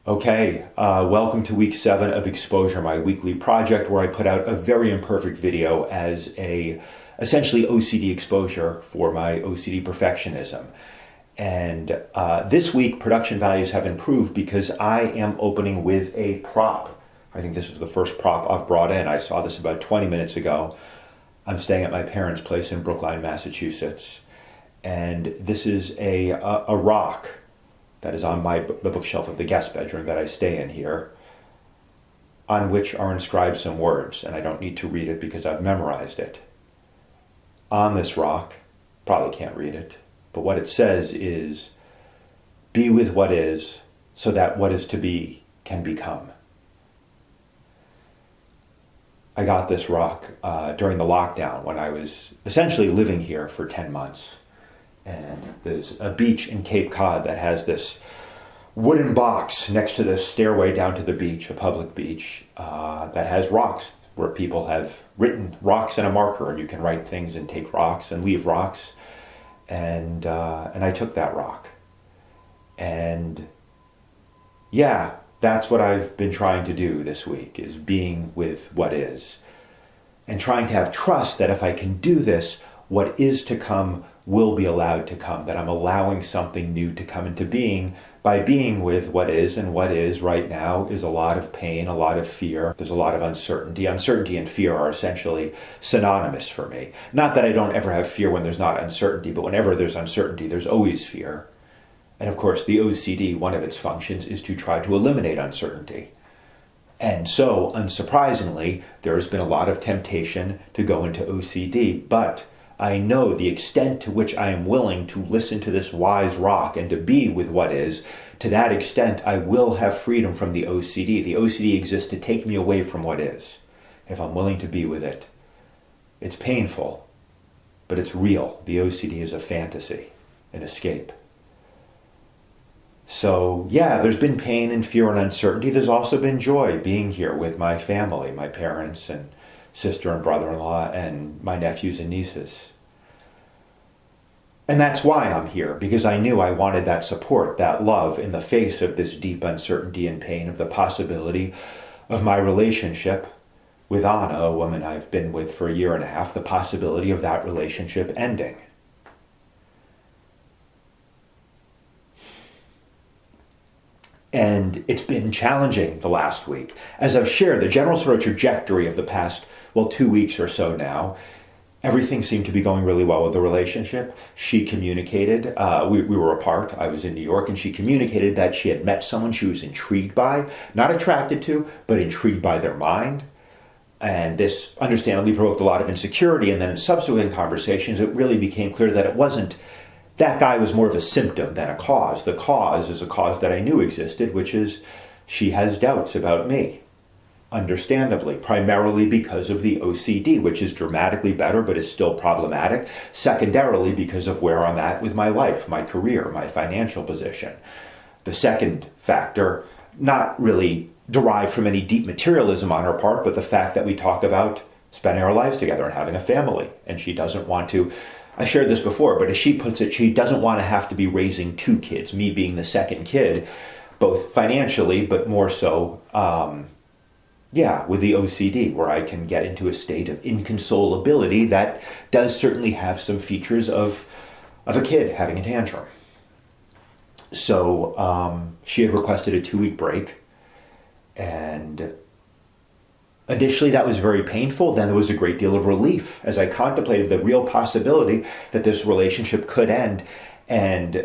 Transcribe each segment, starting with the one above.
Okay, welcome to week 7 of Exposure, my weekly project where I put out a very imperfect video as a essentially OCD exposure for my OCD perfectionism. And this week, production values have improved because I am opening with a prop. I think this is the first prop I've brought in. I saw this about 20 minutes ago. I'm staying at my parents' place in Brookline, Massachusetts. And this is a rock that is on the bookshelf of the guest bedroom that I stay in here, on which are inscribed some words, and I don't need to read it because I've memorized it. On this rock, probably can't read it, but what it says is, be with what is, so that what is to be can become. I got this rock during the lockdown when I was essentially living here for 10 months. And there's a beach in Cape Cod that has this wooden box next to the stairway down to the beach, a public beach, that has rocks where people have written rocks in a marker, and you can write things and take rocks and leave rocks. And I took that rock. And yeah, that's what I've been trying to do this week, is being with what is. And trying to have trust that if I can do this, what is to come will be allowed to come, that I'm allowing something new to come into being by being with what is, and what is right now is a lot of pain, a lot of fear. There's a lot of uncertainty. Uncertainty and fear are essentially synonymous for me. Not that I don't ever have fear when there's not uncertainty, but whenever there's uncertainty, there's always fear. And of course, the OCD, one of its functions is to try to eliminate uncertainty. And so, unsurprisingly, there has been a lot of temptation to go into OCD, but I know the extent to which I am willing to listen to this wise rock and to be with what is, to that extent I will have freedom from the OCD. The OCD exists to take me away from what is, if I'm willing to be with it. It's painful, but it's real. The OCD is a fantasy, an escape. So yeah, there's been pain and fear and uncertainty. There's also been joy being here with my family, my parents and sister and brother-in-law and my nephews and nieces. And that's why I'm here, because I knew I wanted that support, that love in the face of this deep uncertainty and pain of the possibility of my relationship with Anna, a woman I've been with for a year and a half, the possibility of that relationship ending. And it's been challenging the last week. As I've shared, the general sort of trajectory of the past, 2 weeks or so now, everything seemed to be going really well with the relationship. She communicated, we were apart, I was in New York, and she communicated that she had met someone she was intrigued by, not attracted to, but intrigued by their mind. And this understandably provoked a lot of insecurity, and then in subsequent conversations, it really became clear that it wasn't, that guy was more of a symptom than a cause. The cause is a cause that I knew existed, which is she has doubts about me. Understandably, primarily because of the OCD, which is dramatically better but is still problematic. Secondarily, because of where I'm at with my life, my career, my financial position. The second factor, not really derived from any deep materialism on her part, but the fact that we talk about spending our lives together and having a family. And she doesn't want to, I shared this before, but as she puts it, she doesn't want to have to be raising 2 kids, me being the second kid, both financially, but more so, with the OCD, where I can get into a state of inconsolability that does certainly have some features of a kid having a tantrum. So she had requested a 2-week break, and initially that was very painful. Then there was a great deal of relief as I contemplated the real possibility that this relationship could end, and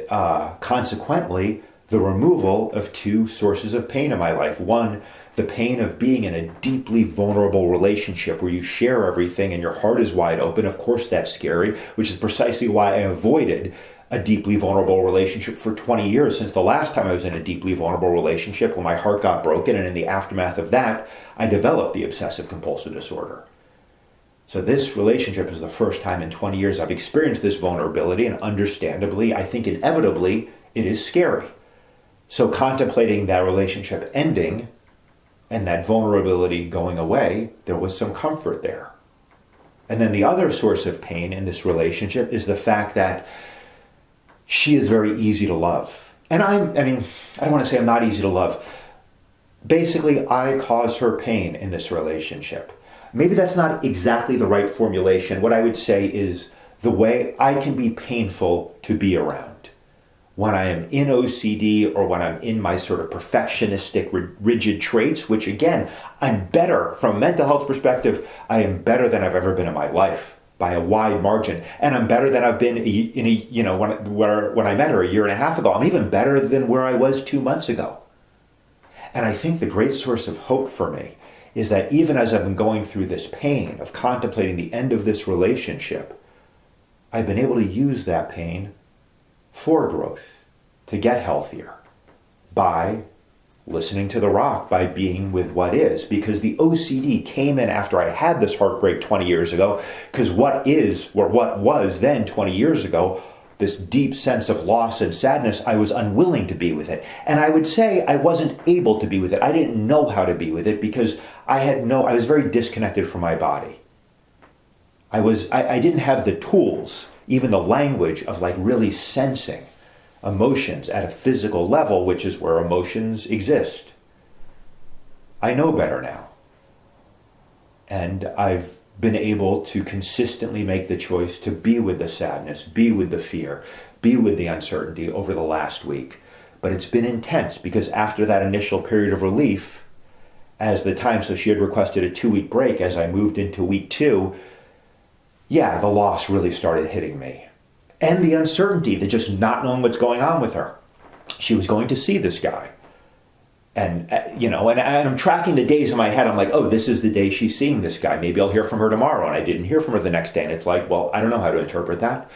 consequently the removal of 2 sources of pain in my life. One, the pain of being in a deeply vulnerable relationship where you share everything and your heart is wide open. Of course, that's scary, which is precisely why I avoided a deeply vulnerable relationship for 20 years, since the last time I was in a deeply vulnerable relationship when my heart got broken, and in the aftermath of that, I developed the obsessive compulsive disorder. So this relationship is the first time in 20 years I've experienced this vulnerability, and understandably, I think inevitably, it is scary. So contemplating that relationship ending and that vulnerability going away, there was some comfort there. And then the other source of pain in this relationship is the fact that she is very easy to love. And I don't want to say I'm not easy to love. basically, I cause her pain in this relationship. Maybe that's not exactly the right formulation. What I would say is the way I can be painful to be around. When I am in OCD or when I'm in my sort of perfectionistic, rigid traits, which again, I'm better from a mental health perspective, I am better than I've ever been in my life by a wide margin. And I'm better than I've been when I met her a year and a half ago. I'm even better than where I was 2 months ago. And I think the great source of hope for me is that even as I've been going through this pain of contemplating the end of this relationship, I've been able to use that pain for growth, to get healthier, by listening to the rock, by being with what is. Because the OCD came in after I had this heartbreak 20 years ago, because what was then 20 years ago, this deep sense of loss and sadness, I was unwilling to be with it. And I would say I wasn't able to be with it. I didn't know how to be with it because I was very disconnected from my body. I didn't have the tools, even the language of like really sensing emotions at a physical level, which is where emotions exist. I know better now. And I've been able to consistently make the choice to be with the sadness, be with the fear, be with the uncertainty over the last week. But it's been intense because after that initial period of relief, so she had requested a 2-week break as I moved into week 2, the loss really started hitting me. And the uncertainty, the just not knowing what's going on with her. She was going to see this guy. And I'm tracking the days in my head. I'm like, oh, this is the day she's seeing this guy. Maybe I'll hear from her tomorrow. And I didn't hear from her the next day. And it's like, well, I don't know how to interpret that.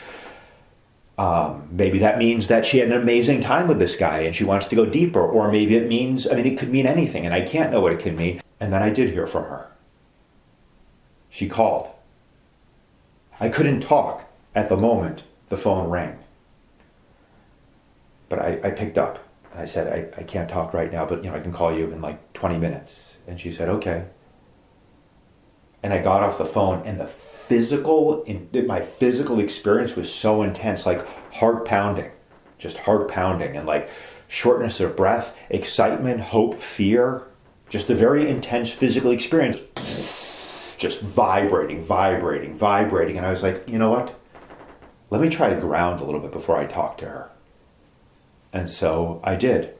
Maybe that means that she had an amazing time with this guy and she wants to go deeper. Or maybe it means, it could mean anything. And I can't know what it can mean. And then I did hear from her. She called. I couldn't talk at the moment the phone rang. But I picked up. And I said, I can't talk right now, but I can call you in like 20 minutes. And she said, okay. And I got off the phone and my physical experience was so intense, like heart pounding, and like shortness of breath, excitement, hope, fear, just a very intense physical experience, just vibrating. And I was like, you know what? Let me try to ground a little bit before I talk to her. And so I did.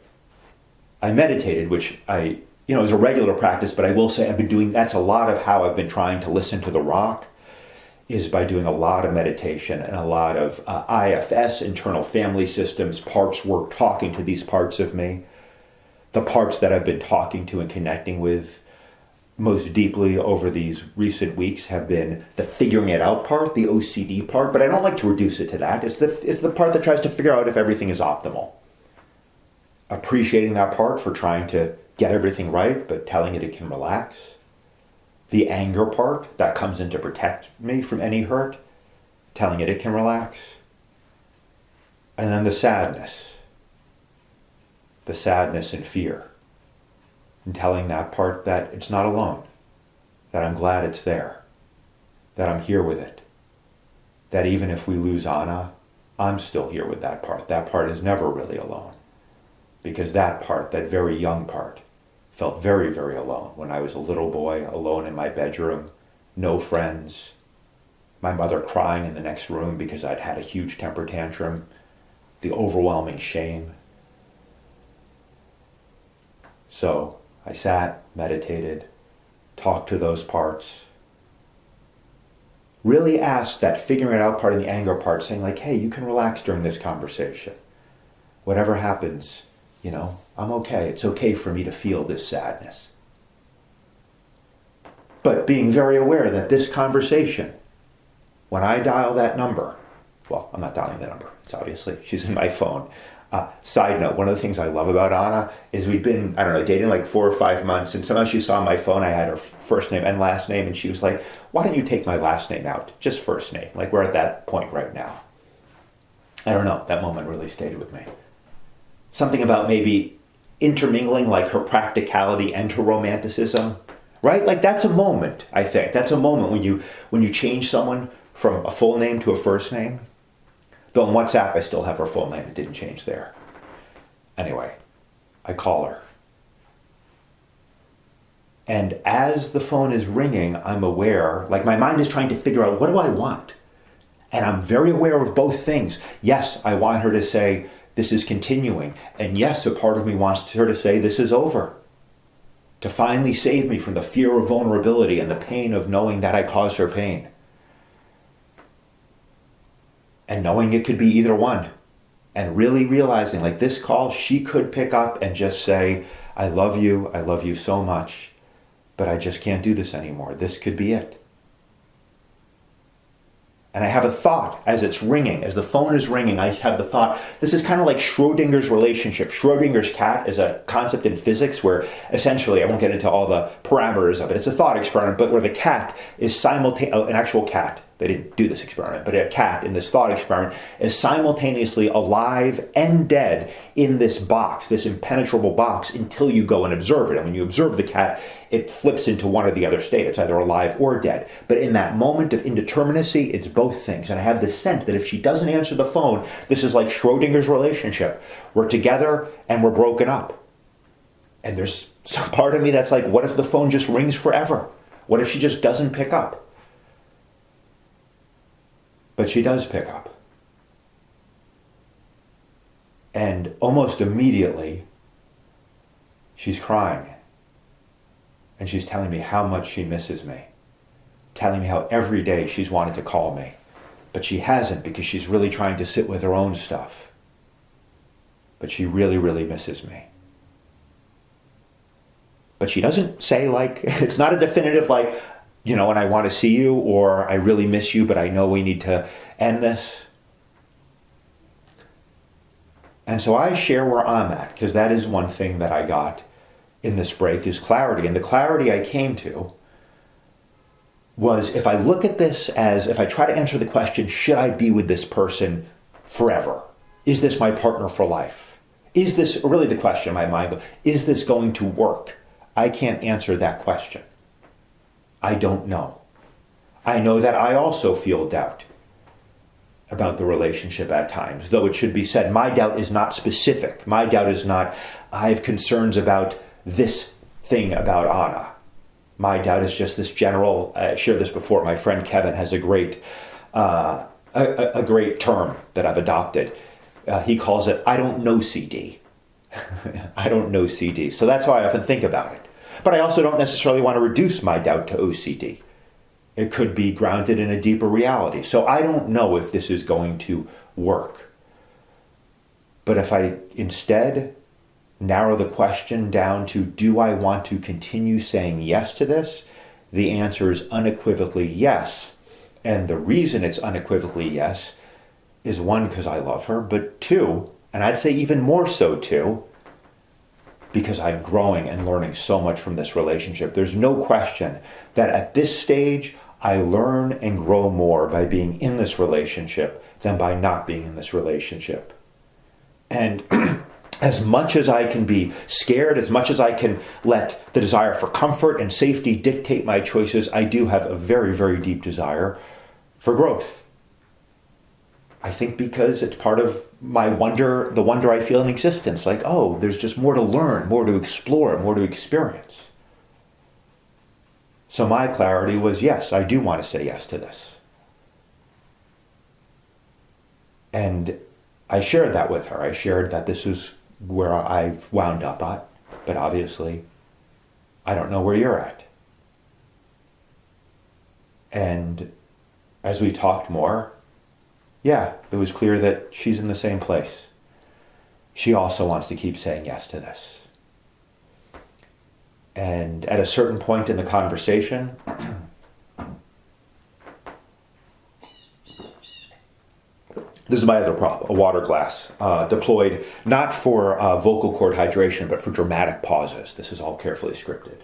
I meditated, which is a regular practice, but I will say that's a lot of how I've been trying to listen to the rock, is by doing a lot of meditation and a lot of IFS, internal family systems, parts work, talking to these parts of me. The parts that I've been talking to and connecting with most deeply over these recent weeks have been the figuring it out part, the OCD part, but I don't like to reduce it to that. It's the part that tries to figure out if everything is optimal. Appreciating that part for trying to get everything right, but telling it can relax. The anger part that comes in to protect me from any hurt, telling it can relax. And then the sadness and fear, and telling that part that it's not alone, that I'm glad it's there, that I'm here with it, that even if we lose Anna, I'm still here with that part. That part is never really alone. Because that part, that very young part, felt very, very alone when I was a little boy, alone in my bedroom, no friends, my mother crying in the next room because I'd had a huge temper tantrum, the overwhelming shame. So I sat, meditated, talked to those parts, really asked that figuring it out part and the anger part, saying like, hey, you can relax during this conversation. Whatever happens, I'm okay. It's okay for me to feel this sadness. But being very aware that this conversation, when I dial that number, well, I'm not dialing that number. It's obviously, she's in my phone. Side note, one of the things I love about Anna is we'd been, dating like 4 or 5 months, and somehow she saw my phone, I had her first name and last name, and she was like, why don't you take my last name out? Just first name. Like, we're at that point right now. I don't know. That moment really stayed with me. Something about maybe intermingling like her practicality and her romanticism, right? Like that's a moment, I think. That's a moment when you change someone from a full name to a first name. Though on WhatsApp, I still have her full name. It didn't change there. Anyway, I call her. And as the phone is ringing, I'm aware, like my mind is trying to figure out, what do I want? And I'm very aware of both things. Yes, I want her to say, this is continuing. And yes, a part of me wants her to say, this is over. To finally save me from the fear of vulnerability and the pain of knowing that I caused her pain. And knowing it could be either one. And really realizing, like this call, she could pick up and just say, I love you so much, but I just can't do this anymore. This could be it. And I have a thought as it's ringing, as the phone is ringing, I have the thought, this is kind of like Schrodinger's relationship. Schrodinger's cat is a concept in physics where essentially, I won't get into all the parameters of it, it's a thought experiment, but where the cat is an actual cat, they didn't do this experiment, but a cat in this thought experiment is simultaneously alive and dead in this box, this impenetrable box, until you go and observe it. And when you observe the cat, it flips into one or the other state. It's either alive or dead. But in that moment of indeterminacy, it's both things. And I have this sense that if she doesn't answer the phone, this is like Schrodinger's relationship. We're together and we're broken up. And there's some part of me that's like, what if the phone just rings forever? What if she just doesn't pick up? But she does pick up. And almost immediately, she's crying. And she's telling me how much she misses me. Telling me how every day she's wanted to call me. But she hasn't because she's really trying to sit with her own stuff. But she really, really misses me. But she doesn't say it's not a definitive and I want to see you, or I really miss you, but I know we need to end this. And so I share where I'm at, because that is one thing that I got in this break is clarity. And the clarity I came to was, if I look at this as, if I try to answer the question, should I be with this person forever? Is this my partner for life? Is this, really the question in my mind, is this going to work? I can't answer that question. I don't know. I know that I also feel doubt about the relationship at times, though it should be said, my doubt is not specific. My doubt is not, I have concerns about this thing about Anna. My doubt is just this general, I've shared this before, my friend Kevin has a great term that I've adopted. He calls it, I don't know CD. I don't know CD. So that's how I often think about it. But I also don't necessarily want to reduce my doubt to OCD. It could be grounded in a deeper reality. So I don't know if this is going to work. But if I instead narrow the question down to, do I want to continue saying yes to this? The answer is unequivocally yes. And the reason it's unequivocally yes is, one, because I love her, but two, and I'd say even more so too, because I'm growing and learning so much from this relationship. There's no question that at this stage, I learn and grow more by being in this relationship than by not being in this relationship. And as much as I can be scared, as much as I can let the desire for comfort and safety dictate my choices, I do have a very, very deep desire for growth. I think because it's part of my wonder, the wonder I feel in existence. Like, oh, there's just more to learn, more to explore, more to experience. So my clarity was, yes, I do want to say yes to this. And I shared that with her. I shared that this is where I've wound up at, but obviously I don't know where you're at. And as we talked more, yeah, it was clear that she's in the same place. She also wants to keep saying yes to this. And at a certain point in the conversation, this is my other prop, a water glass, deployed not for vocal cord hydration, but for dramatic pauses. This is all carefully scripted.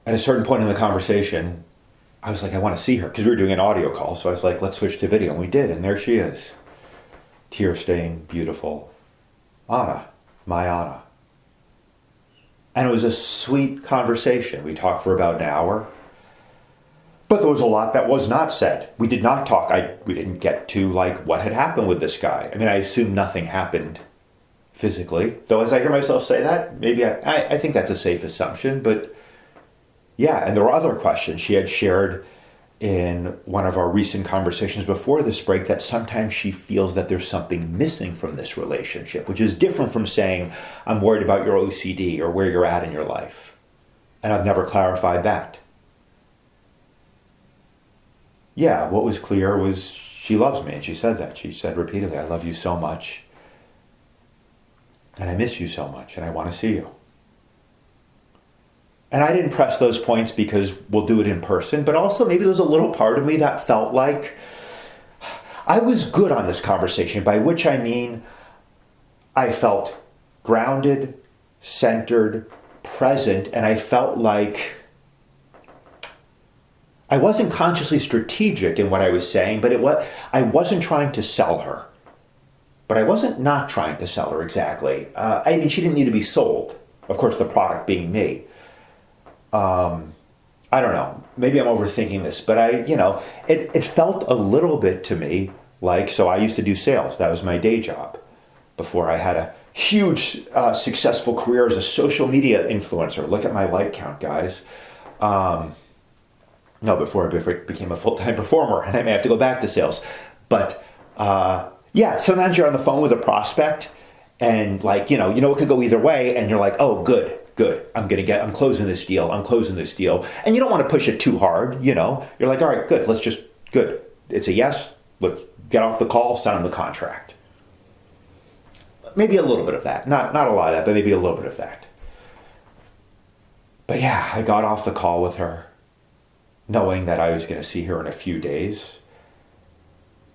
At a certain point in the conversation, I was like, I want to see her, because we were doing an audio call. So I was like, let's switch to video. And we did. And there she is. Tear-stained, beautiful Anna, my Anna. And it was a sweet conversation. We talked for about an hour. But there was a lot that was not said. We did not talk. We didn't get to what had happened with this guy. I mean, I assume nothing happened physically. Though as I hear myself say that, maybe I think that's a safe assumption. But yeah, and there were other questions. She had shared in one of our recent conversations before this break that sometimes she feels that there's something missing from this relationship, which is different from saying, I'm worried about your OCD or where you're at in your life. And I've never clarified that. Yeah, what was clear was she loves me, and she said that. She said repeatedly, I love you so much, and I miss you so much, and I want to see you. And I didn't press those points because we'll do it in person, but also maybe there's a little part of me that felt like I was good on this conversation, by which I mean I felt grounded, centered, present, and I felt like I wasn't consciously strategic in what I was saying, but I wasn't trying to sell her. But I wasn't not trying to sell her exactly. I mean, she didn't need to be sold. Of course, the product being me. I don't know. Maybe I'm overthinking this, but it felt a little bit to me like, so I used to do sales. That was my day job before I had a huge, successful career as a social media influencer. Look at my like count, guys. No, before I became a full-time performer, and I may have to go back to sales. But yeah, sometimes you're on the phone with a prospect, and like, it could go either way, and you're like, oh, good. I'm closing this deal. And you don't want to push it too hard, You're like, all right, good. Good. It's a yes. Let's get off the call, sign the contract. Maybe a little bit of that. Not a lot of that, but maybe a little bit of that. But yeah, I got off the call with her, knowing that I was going to see her in a few days.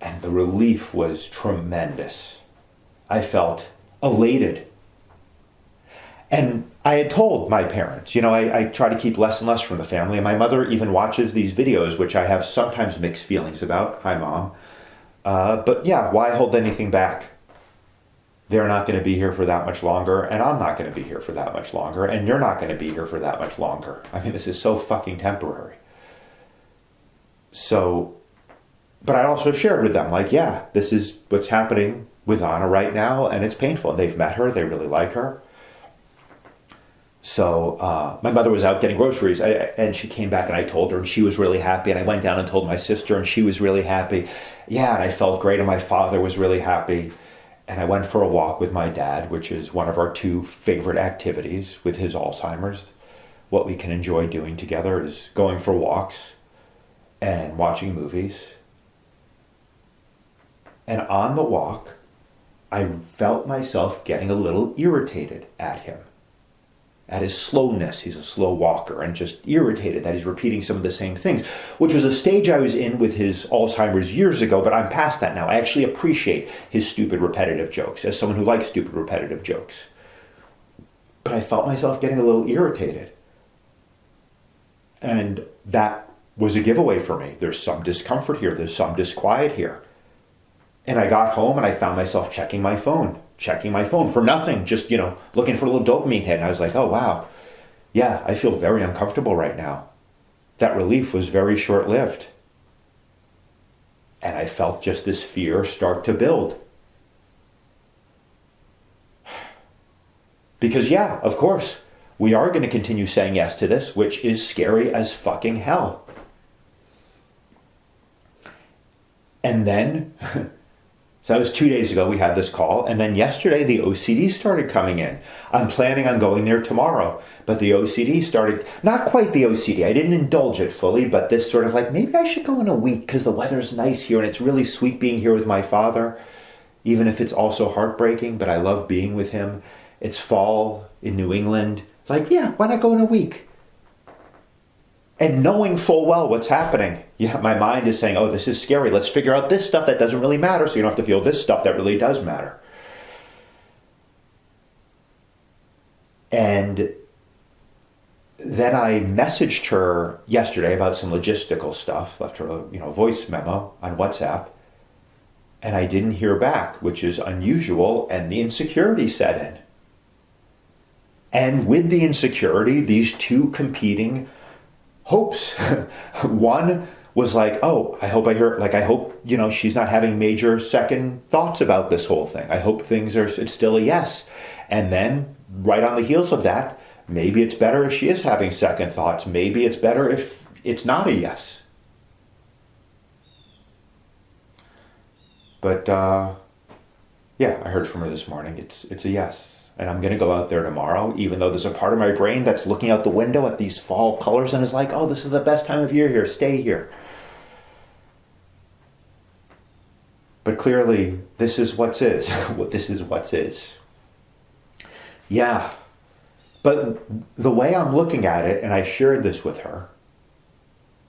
And the relief was tremendous. I felt elated. And I had told my parents, I try to keep less and less from the family. And my mother even watches these videos, which I have sometimes mixed feelings about. Hi, Mom. But yeah, why hold anything back? They're not going to be here for that much longer, and I'm not going to be here for that much longer, and you're not going to be here for that much longer. I mean, this is so fucking temporary. So, but I also shared with them, like, yeah, this is what's happening with Anna right now, and it's painful. They've met her, they really like her. So my mother was out getting groceries, and she came back, and I told her, and she was really happy. And I went down and told my sister, and she was really happy. Yeah, and I felt great, and my father was really happy. And I went for a walk with my dad, which is one of our two favorite activities with his Alzheimer's. What we can enjoy doing together is going for walks and watching movies. And on the walk, I felt myself getting a little irritated at him, at his slowness. He's a slow walker, and just irritated that he's repeating some of the same things, which was a stage I was in with his Alzheimer's years ago, but I'm past that now. I actually appreciate his stupid repetitive jokes as someone who likes stupid repetitive jokes. But I felt myself getting a little irritated. And that was a giveaway for me. There's some discomfort here. There's some disquiet here. And I got home and I found myself checking my phone for nothing, just, looking for a little dopamine hit. And I was like, oh, wow. Yeah, I feel very uncomfortable right now. That relief was very short-lived. And I felt just this fear start to build. Because yeah, of course, we are going to continue saying yes to this, which is scary as fucking hell. And then, so that was 2 days ago we had this call, and then yesterday the OCD started coming in. I'm planning on going there tomorrow, but the OCD started, not quite the OCD, I didn't indulge it fully, but this sort of like, maybe I should go in a week because the weather's nice here and it's really sweet being here with my father, even if it's also heartbreaking, but I love being with him. It's fall in New England. Like, yeah, why not go in a week? And knowing full well what's happening, yeah, my mind is saying, oh, this is scary. Let's figure out this stuff that doesn't really matter so you don't have to feel this stuff that really does matter. And then I messaged her yesterday about some logistical stuff, left her a voice memo on WhatsApp, and I didn't hear back, which is unusual, and the insecurity set in. And with the insecurity, these two competing hopes. One was like, oh, I hope, she's not having major second thoughts about this whole thing. I hope it's still a yes. And then right on the heels of that, maybe it's better if she is having second thoughts. Maybe it's better if it's not a yes. But, yeah, I heard from her this morning. It's a yes. And I'm going to go out there tomorrow, even though there's a part of my brain that's looking out the window at these fall colors and is like, oh, this is the best time of year here. Stay here. But clearly, this is what's is. This is what's is. Yeah. But the way I'm looking at it, and I shared this with her,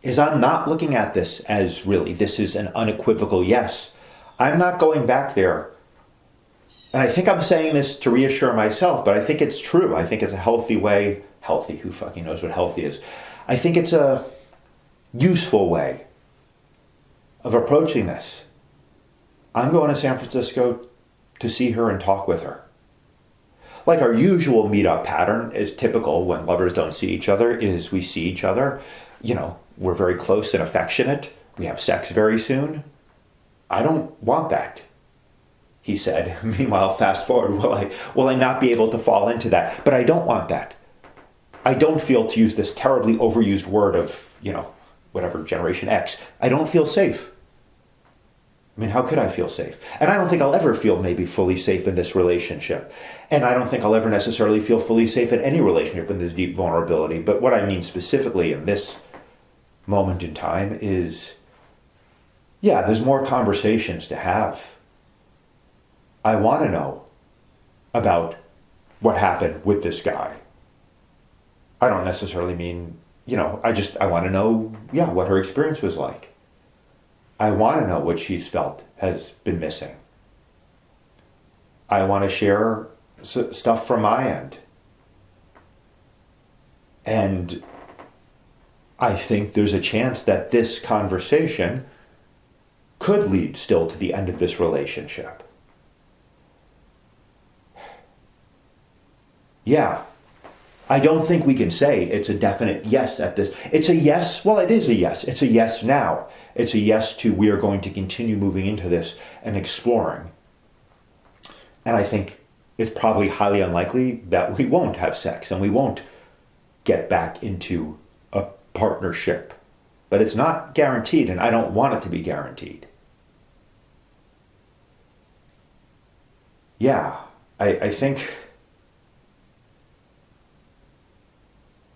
is I'm not looking at this as really, this is an unequivocal yes. I'm not going back there. And I think I'm saying this to reassure myself, but I think it's true. I think it's a healthy way. Healthy, who fucking knows what healthy is? I think it's a useful way of approaching this. I'm going to San Francisco to see her and talk with her. Like our usual meetup pattern is typical when lovers don't see each other, is we see each other. We're very close and affectionate. We have sex very soon. I don't want that, he said. Meanwhile, fast forward, will I not be able to fall into that? But I don't want that. I don't feel, to use this terribly overused word of, whatever, Generation X, I don't feel safe. I mean, how could I feel safe? And I don't think I'll ever feel maybe fully safe in this relationship. And I don't think I'll ever necessarily feel fully safe in any relationship in this deep vulnerability. But what I mean specifically in this moment in time is, yeah, there's more conversations to have. I want to know about what happened with this guy. I don't necessarily mean, I want to know, what her experience was like. I want to know what she's felt has been missing. I want to share stuff from my end. And I think there's a chance that this conversation could lead still to the end of this relationship. Yeah. I don't think we can say it's a definite yes at this. It's a yes. Well, it is a yes. It's a yes now. It's a yes to we are going to continue moving into this and exploring. And I think it's probably highly unlikely that we won't have sex and we won't get back into a partnership. But it's not guaranteed, and I don't want it to be guaranteed. Yeah, I think...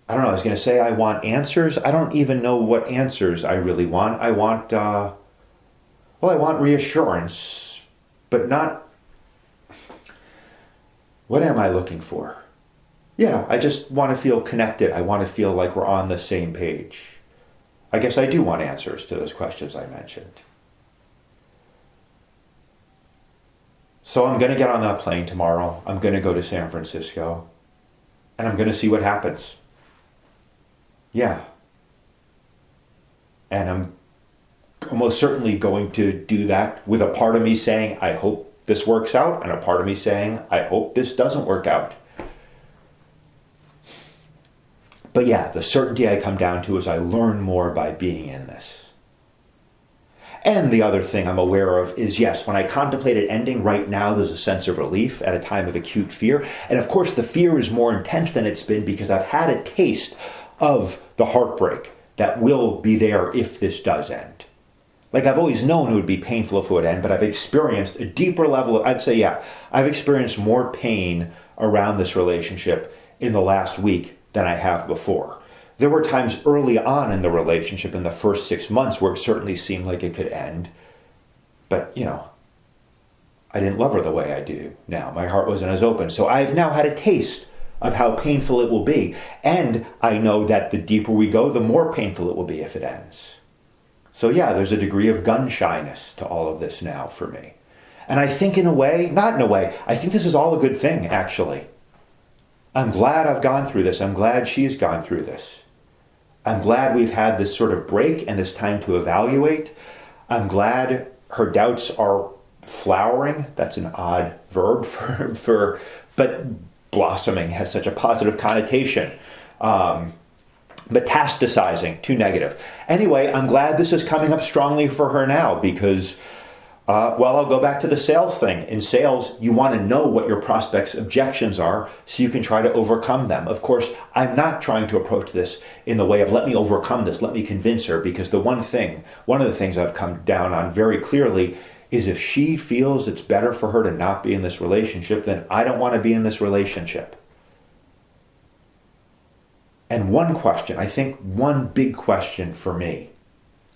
I don't know, I was going to say I want answers. I don't even know what answers I really want. I want, I want reassurance, but not... What am I looking for? Yeah, I just want to feel connected. I want to feel like we're on the same page. I guess I do want answers to those questions I mentioned. So I'm going to get on that plane tomorrow. I'm going to go to San Francisco. And I'm going to see what happens. Yeah. And I'm almost certainly going to do that with a part of me saying, I hope this works out, and a part of me saying, I hope this doesn't work out. But yeah, the certainty I come down to is I learn more by being in this. And the other thing I'm aware of is, yes, when I contemplated ending right now, there's a sense of relief at a time of acute fear. And of course, the fear is more intense than it's been because I've had a taste of the heartbreak that will be there if this does end. Like, I've always known it would be painful if it would end, but I've experienced a deeper level of, I've experienced more pain around this relationship in the last week than I have before. There were times early on in the relationship, in the first 6 months, where it certainly seemed like it could end. But, I didn't love her the way I do now. My heart wasn't as open. So I've now had a taste of how painful it will be. And I know that the deeper we go, the more painful it will be if it ends. So yeah, there's a degree of gun shyness to all of this now for me. And I think I think this is all a good thing, actually. I'm glad I've gone through this. I'm glad she's gone through this. I'm glad we've had this sort of break and this time to evaluate. I'm glad her doubts are flowering. That's an odd verb but blossoming has such a positive connotation. Metastasizing, too negative. Anyway, I'm glad this is coming up strongly for her now because, well, I'll go back to the sales thing. In sales, you want to know what your prospects' objections are so you can try to overcome them. Of course, I'm not trying to approach this in the way of let me overcome this, let me convince her, because one of the things I've come down on very clearly is if she feels it's better for her to not be in this relationship, then I don't want to be in this relationship. And one big question for me,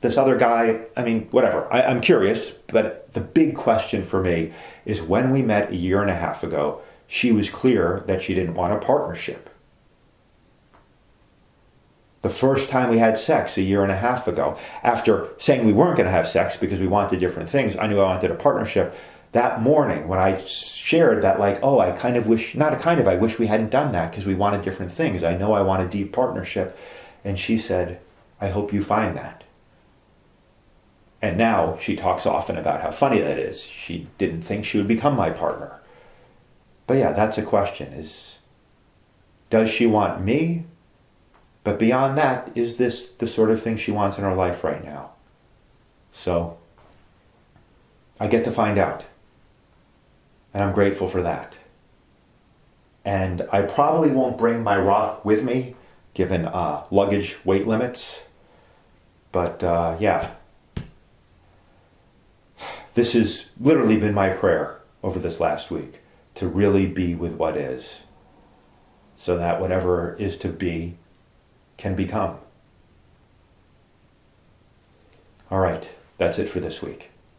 this other guy, I mean, whatever, I'm curious, but the big question for me is when we met a year and a half ago, she was clear that she didn't want a partnership. The first time we had sex a year and a half ago, after saying we weren't going to have sex because we wanted different things, I knew I wanted a partnership. That morning when I shared that, like, oh, I wish we hadn't done that because we wanted different things. I know I want a deep partnership. And she said, I hope you find that. And now she talks often about how funny that is. She didn't think she would become my partner. But yeah, that's a question is, does she want me? But beyond that, is this the sort of thing she wants in her life right now? So I get to find out. And I'm grateful for that. And I probably won't bring my rock with me, given luggage weight limits. But yeah, this has literally been my prayer over this last week, to really be with what is, so that whatever is to be can become. All right, that's it for this week.